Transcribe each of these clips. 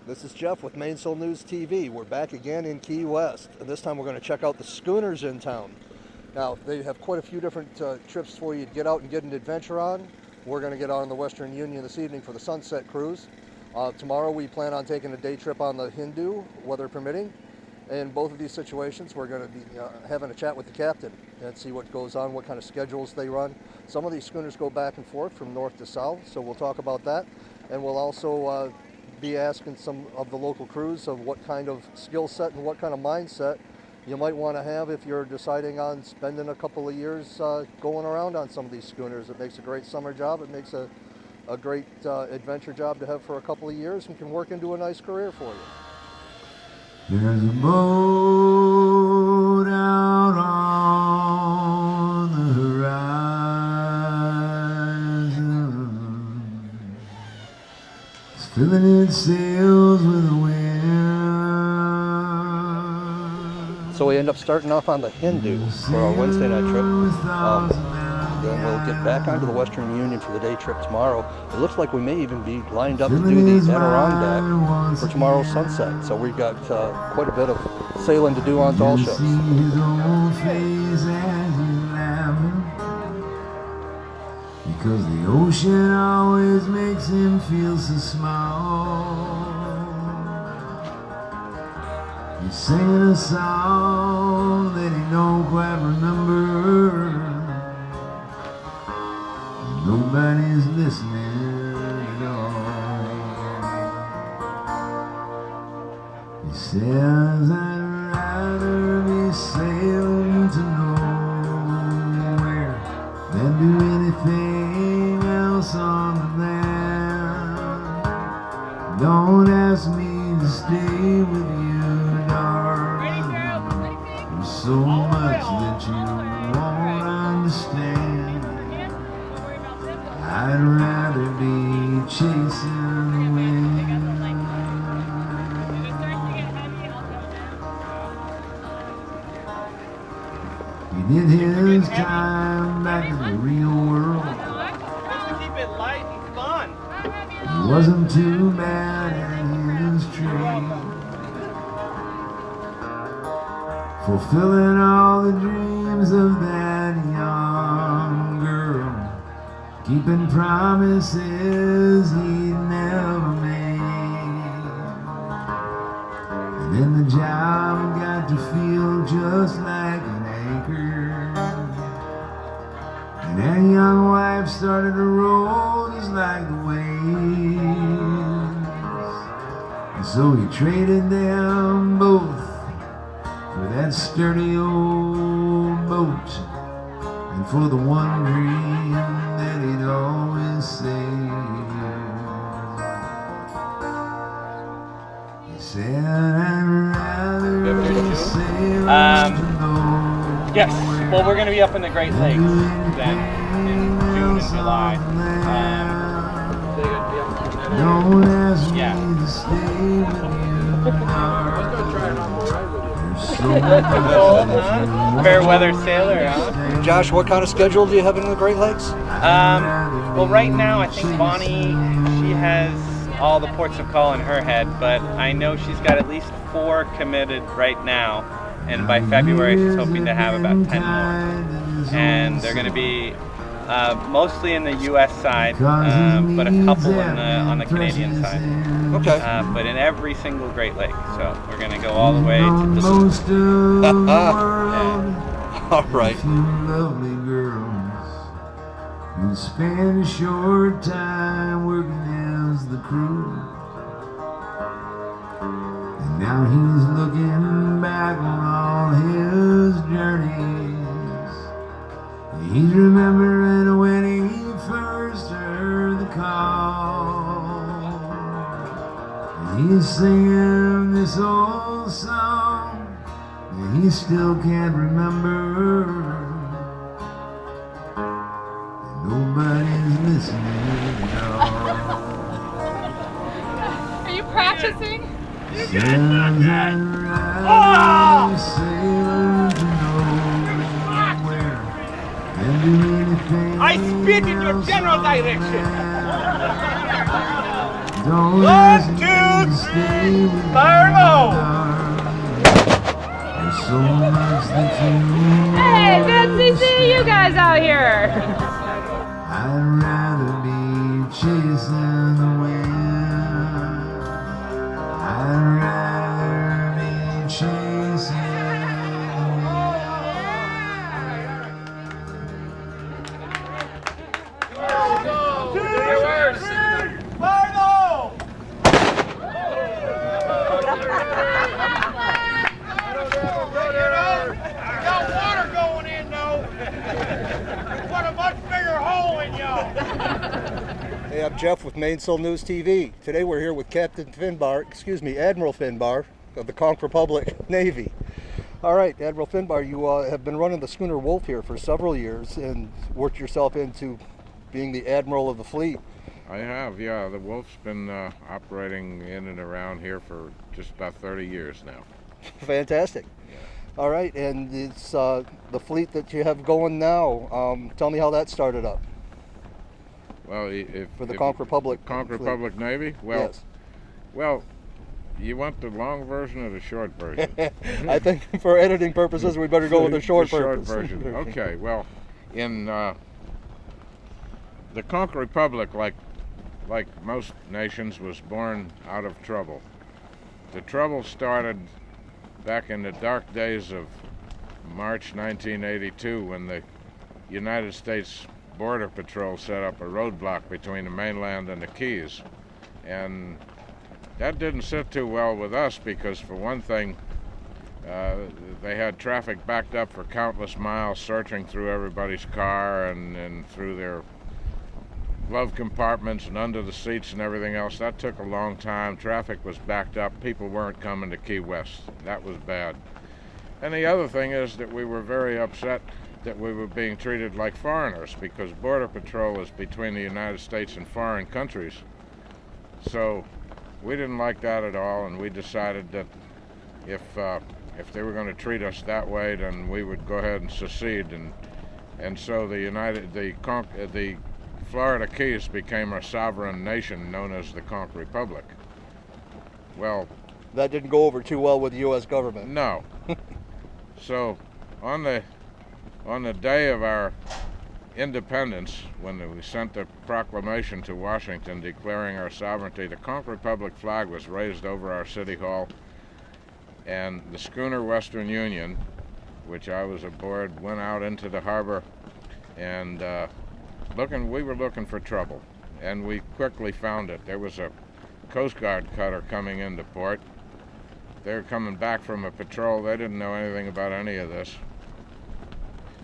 This is Jeff with Mainsail News TV. We're back again in Key West, and this time we're going to check out the schooners in town. Now, they have quite a few different trips for you to get out and get an adventure on. We're going to get on the Western Union this evening for the sunset cruise. Tomorrow we plan on taking a day trip on the Hindu, weather permitting. In both of these situations, we're going to be having a chat with the captain and see what goes on, what kind of schedules they run. Some of these schooners go back and forth from north to south, so we'll talk about that. And we'll also be asking some of the local crews of what kind of skill set and what kind of mindset you might want to have if you're deciding on spending a couple of years going around on some of these schooners. It makes a great summer job. It makes a great adventure job to have for a couple of years and can work into a nice career for you. There's a boat out on the horizon, it's filling its sails with the wind. So we end up starting off on the Hindu for our Wednesday night trip. Then we'll get back onto the Western Union for the day trip tomorrow. It looks like we may even be lined up to do the Adirondack for tomorrow's sunset. So we've got quite a bit of sailing to do on tallships. Because the ocean always makes him feel so small. He's singing a song that he don't quite remember. Nobody's listening at all. He says, I'd rather be sailing to nowhere than do anything else on the land. Don't ask me to stay with you, darling. There's so much that you won't understand. I'd rather be chasing the wind. He did his time back in the real world. Keep it light and fun. He wasn't too bad at his trade, fulfilling all the dreams of that young girl, keeping promises he'd never made. And then the job got to feel just like an anchor, and that young wife started to roll just like the waves. And so he traded them both for that sturdy old boat, and for the one dream that he'd always saved. He said, I'd rather sail to nowhere. Yes. Well, we're going to be up in the Great Lakes then in June and July. Don't ask me Yeah. to stay with you, darling. Fair weather sailor, huh? Josh, what kind of schedule do you have in the Great Lakes? Well, right now I think Bonnie, she has all the ports of call in her head, but I know she's got at least 4 committed right now, and by February she's hoping to have about 10 more. And they're going to be mostly in the U.S. side, but a couple on the Canadian side. Okay. But in every single Great Lake, so we're going to go all the way to the All right. Lovely girls who spend a short time working as the crew, and now he's looking back on all his journeys. He's remembering when he first heard the call, and he's singing this old song that he still can't remember. Nobody's listening at all. Are you practicing? I spit in your general direction. 1, 2, Fire low! There's so much that you Hey, fancy seeing you guys out here. I'd rather be chasing the wind. I'd rather be chasing the Hey, I'm Jeff with Mainsail News TV. Today we're here with Admiral Finbar of the Conch Republic Navy. All right, Admiral Finbar, you have been running the Schooner Wolf here for several years and worked yourself into being the Admiral of the fleet. I have, yeah. The Wolf's been operating in and around here for just about 30 years now. Fantastic. All right, and it's the fleet that you have going now. Tell me how that started up. Well, For the Conch Republic Conch fleet. Republic Navy? Well, Yes. well, you want the long version or the short version? I think for editing purposes, we better go with the short version. Okay, well, in the Conch Republic, like most nations, was born out of trouble. The trouble started back in the dark days of March 1982 when the United States Border Patrol set up a roadblock between the mainland and the Keys. And that didn't sit too well with us because, for one thing, they had traffic backed up for countless miles, searching through everybody's car and through their glove compartments and under the seats and everything else. That took a long time. Traffic was backed up. People weren't coming to Key West. That was bad. And the other thing is that we were very upset that we were being treated like foreigners, because Border Patrol is between the United States and foreign countries. So we didn't like that at all, and we decided that if they were going to treat us that way, then we would go ahead and secede. And so the Florida Keys became a sovereign nation known as the Conch Republic. Well, That didn't go over too well with the U.S. government. no. So on the day of our independence, when we sent the proclamation to Washington declaring our sovereignty, the Conch Republic flag was raised over our city hall, and the schooner Western Union, which I was aboard, went out into the harbor, and we were looking for trouble, and we quickly found it. There was a Coast Guard cutter coming into port. They were coming back from a patrol. They didn't know anything about any of this.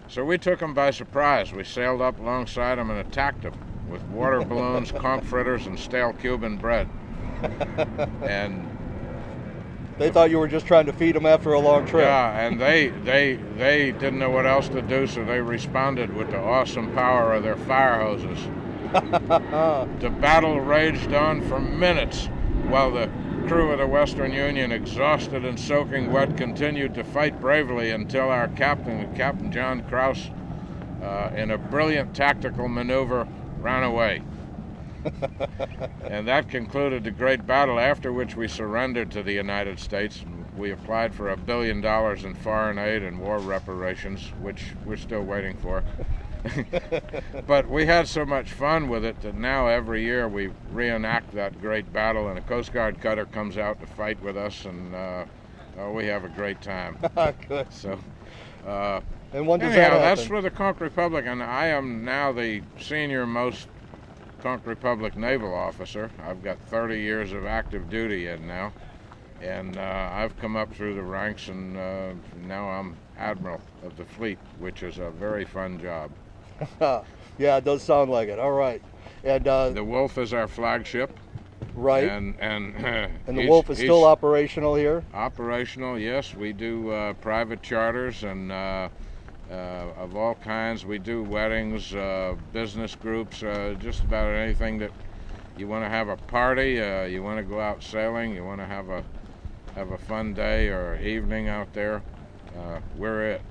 So we took them by surprise. We sailed up alongside them and attacked them with water balloons, conch fritters, and stale Cuban bread. And They thought you were just trying to feed them after a long trip. yeah, and they didn't know what else to do, so they responded with the awesome power of their fire hoses. The battle raged on for minutes while the crew of the Western Union, exhausted and soaking wet, continued to fight bravely until our Captain John Krause, in a brilliant tactical maneuver, ran away. And that concluded the great battle, after which we surrendered to the United States. We applied for $1 billion in foreign aid and war reparations, which we're still waiting for. But we had so much fun with it that now every year we reenact that great battle, and a Coast Guard cutter comes out to fight with us, and we have a great time. Good. So, And when does anyhow, that that's happen? for the Conch Republic, and I am now the senior-most Conch Republic naval officer. I've got 30 years of active duty in now, and I've come up through the ranks, and now I'm Admiral of the fleet, which is a very fun job. Yeah, it does sound like it. All right. And The Wolf is our flagship, right. and The Wolf is still operational here. operational. Yes, we do private charters and of all kinds. We do weddings, business groups, just about anything that you want to have a party, you want to go out sailing, you want to have a fun day or evening out there. We're it.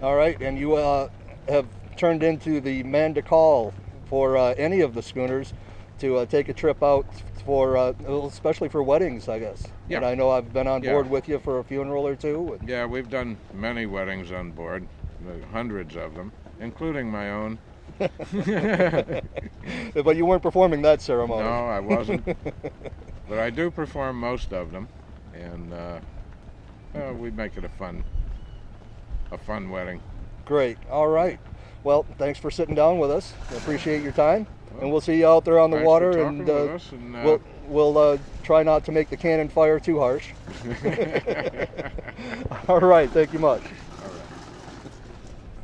All right. And you have turned into the man to call for any of the schooners. to take a trip out for, especially for weddings, I guess. Yeah. And I know I've been on Yeah. board with you for a funeral or two. And Yeah, we've done many weddings on board, hundreds of them, including my own. But you weren't performing that ceremony. No, I wasn't. But I do perform most of them, and we make it a fun wedding. Great. All right. Well, thanks for sitting down with us. I appreciate your time, and we'll see you out there on the Thanks water. for talking And with us, and we'll try not to make the cannon fire too harsh. All right. Thank you much.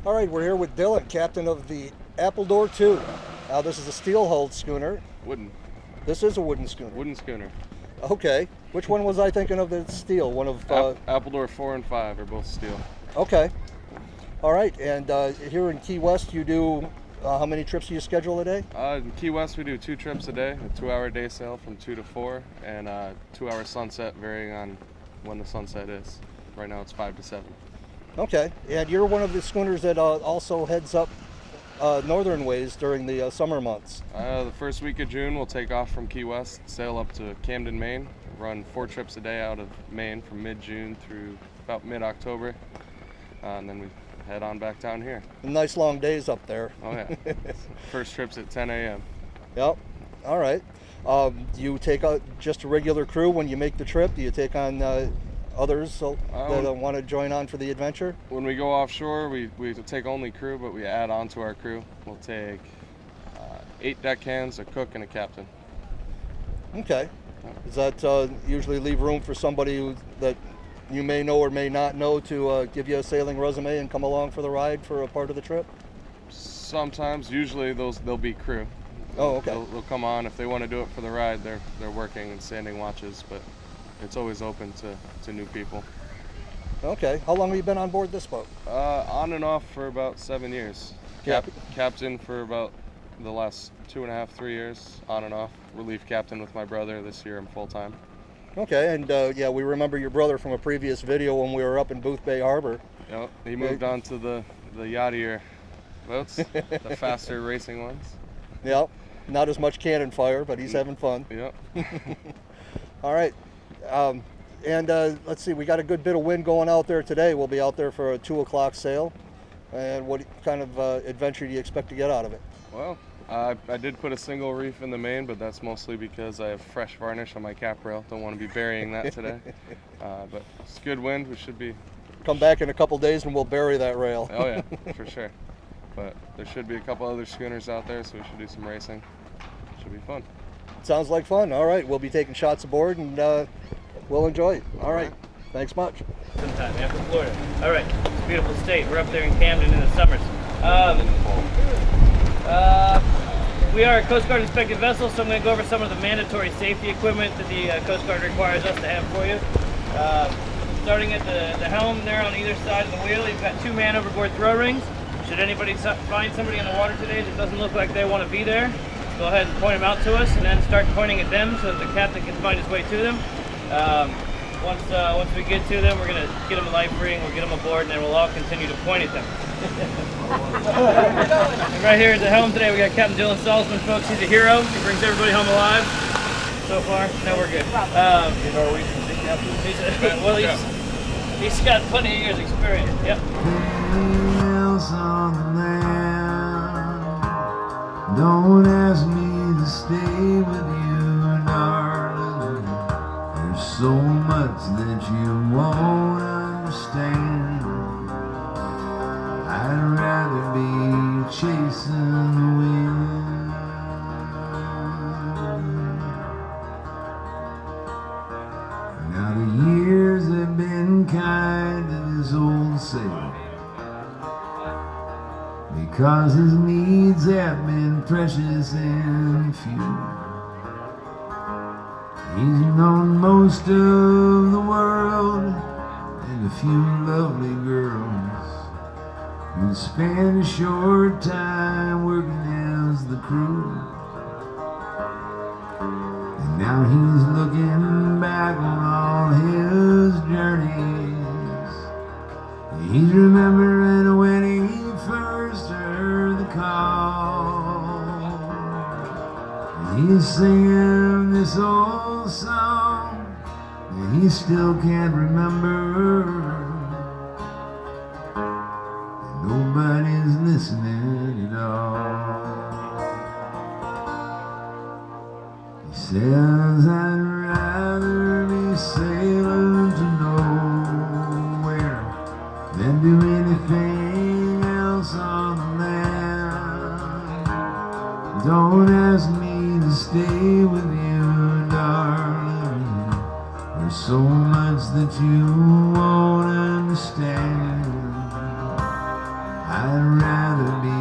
All right. We're here with Dylan, captain of the Appledore 2. Now, this is a steel-hulled schooner. Wooden. This is a wooden schooner. Wooden schooner. Okay. Which one was I thinking of that's steel? One of... Appledore 4 and 5 are both steel. Okay. All right. And here in Key West, you do... how many trips do you schedule a day? In Key West, we do 2 trips a day, a 2-hour day sail from 2 to 4, and 2-hour sunset varying on when the sunset is. Right now it's 5 to 7. Okay. And you're one of the schooners that also heads up northern ways during the summer months. The first week of June, we'll take off from Key West, sail up to Camden, Maine, run 4 trips a day out of Maine from mid-June through about mid-October, and then we head on back down here. Nice long days up there. Oh yeah. First trip's at 10 a.m. Yep. All right. Do you take just a regular crew when you make the trip? Do you take on others that want to join on for the adventure? When we go offshore, we take only crew, but we add on to our crew. We'll take 8 deckhands, a cook, and a captain. Okay. Does that usually leave room for somebody that you may know or may not know to give you a sailing resume and come along for the ride for a part of the trip? Sometimes, usually they'll be crew. Oh, okay. They'll come on if they want to do it for the ride. They're working and standing watches, but it's always open to new people. Okay. How long have you been on board this boat? On and off for about 7 years. Captain for about the last 2.5, 3 years. On and off. Relief captain with my brother. This year I'm full time. Okay, and yeah, we remember your brother from a previous video when we were up in Booth Bay Harbor. Yep, he moved on to the yachtier boats, the faster racing ones. Yep, not as much cannon fire, but he's having fun. Yep. All right, and let's see, we got a good bit of wind going out there today. We'll be out there for a 2 o'clock sail. And what kind of adventure do you expect to get out of it? Well, I did put a single reef in the main, but that's mostly because I have fresh varnish on my cap rail. Don't want to be burying that today. But it's good wind. We should be... Come back in a couple days and we'll bury that rail. Oh yeah, for sure. But there should be a couple other schooners out there, so we should do some racing. Should be fun. Sounds like fun. All right, we'll be taking shots aboard and we'll enjoy it. All right. Thanks much. Sometime after Florida. All right, it's a beautiful state. We're up there in Camden in the summers. We are a Coast Guard inspected vessel, so I'm going to go over some of the mandatory safety equipment that the Coast Guard requires us to have for you. Starting at the helm there on either side of the wheel, you've got 2 man overboard throw rings. Should anybody find somebody in the water today that doesn't look like they want to be there, go ahead and point them out to us and then start pointing at them so that the captain can find his way to them. Once we get to them, we're going to get them a life ring, we'll get them aboard, and then we'll all continue to point at them. And right here at the helm today, we got Captain Dylan Salzman, folks. He's a hero. He brings everybody home alive. So far, no, we're good. He's got plenty of years experience. Yep. Else on the land. Don't ask me to stay with you, darling. There's so much that you won't understand. I'd rather be chasing the wind. Now the years have been kind to this old sailor, because his needs have been precious and few. He's known most of the world and a few lovely girls who spent a short time working as the crew. And now he's looking back on all his journeys. He's remembering when he first heard the call. He's singing this old song that he still can't remember, and nobody's listening at all. He says, I'd rather be sailing to nowhere than do anything else on the land. Don't ask me to stay with you, darling. There's so much that you won't understand. I'd rather be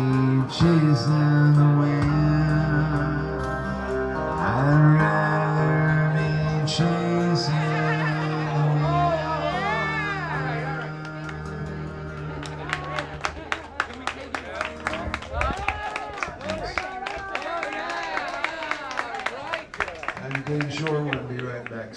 chasing the wind. I'd rather be chasing the wind. I'm Dave Shore. We'll be right back.